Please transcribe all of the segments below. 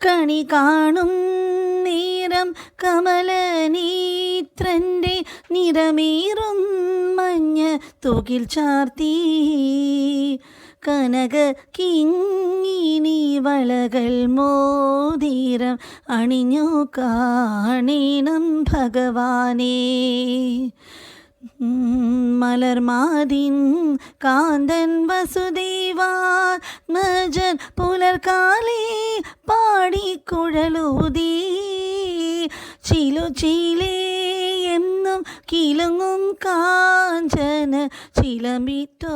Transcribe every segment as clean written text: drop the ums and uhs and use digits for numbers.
കണി കാണും നേരം കമലനേത്രൻ്റെ നിറമേറും മഞ്ഞ തുകിൽ ചാർത്തി കനക കിങ്ങിണി വളകൾ മോതിരം അണിഞ്ഞു കാണണം ഭഗവാനേ. മലർമാതിൻ കാന്തൻ വസുദേവാത്മജൻ പുലർക്കാലേ പാടിക്കുഴലൂതി ചിലുചിലേ എന്നും കിലുങ്ങും കാഞ്ചന ചിലമ്പിത്തോടിവ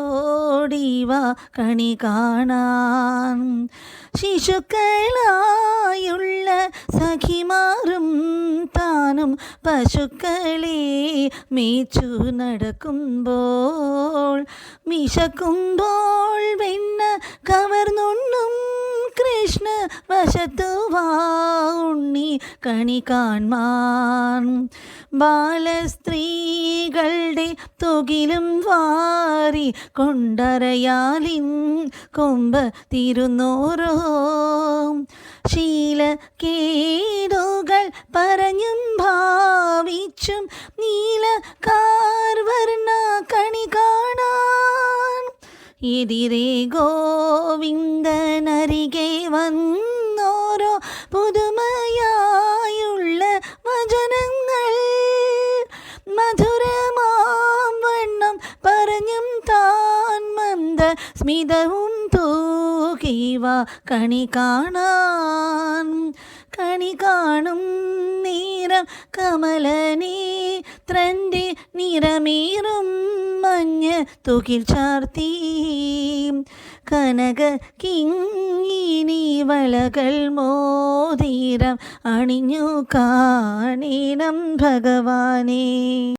കണി കാണാൻ. ശിശുക്കളായുള്ള സഖിമാറും താനും പശുക്കളെ മേച്ചു നടക്കുമ്പോൾ മിശക്കുമ്പോൾ വെണ്ണ കവർന്നുണ്ണും കൃഷ്ണ വശത്തുവാ ഉണ്ണി കണി കാൺമാൻ. ബാലസ്ത്രീകളുടെ തുകിലും വാരി കൊണ്ടറയാലിൻ കൊമ്പ് തിരുന്നോരോ ശീലക്കേടുകൾ പറഞ്ഞും ഭാവിച്ചും നീല കാർവർണ കണി കാണാൻ. എതിരെ ഗോവിന്ദനരികെ വന്നോരോ പുതുമയായുള്ള വചനങ്ങൾ മധുരമാം വണ്ണം പറഞ്ഞും താൻ മന്ദ സ്മിതവും തൂകിവ കണി കാണാൻ. കണി കാണും നേരം കമലനേത്രൻ്റെ നിറമേറും മഞ്ഞ തുകിൽ ചാർത്തി കനക കിങ്ങിണി വളകൾ മോതിരം അണിഞ്ഞു കാണണം ഭഗവാനേ.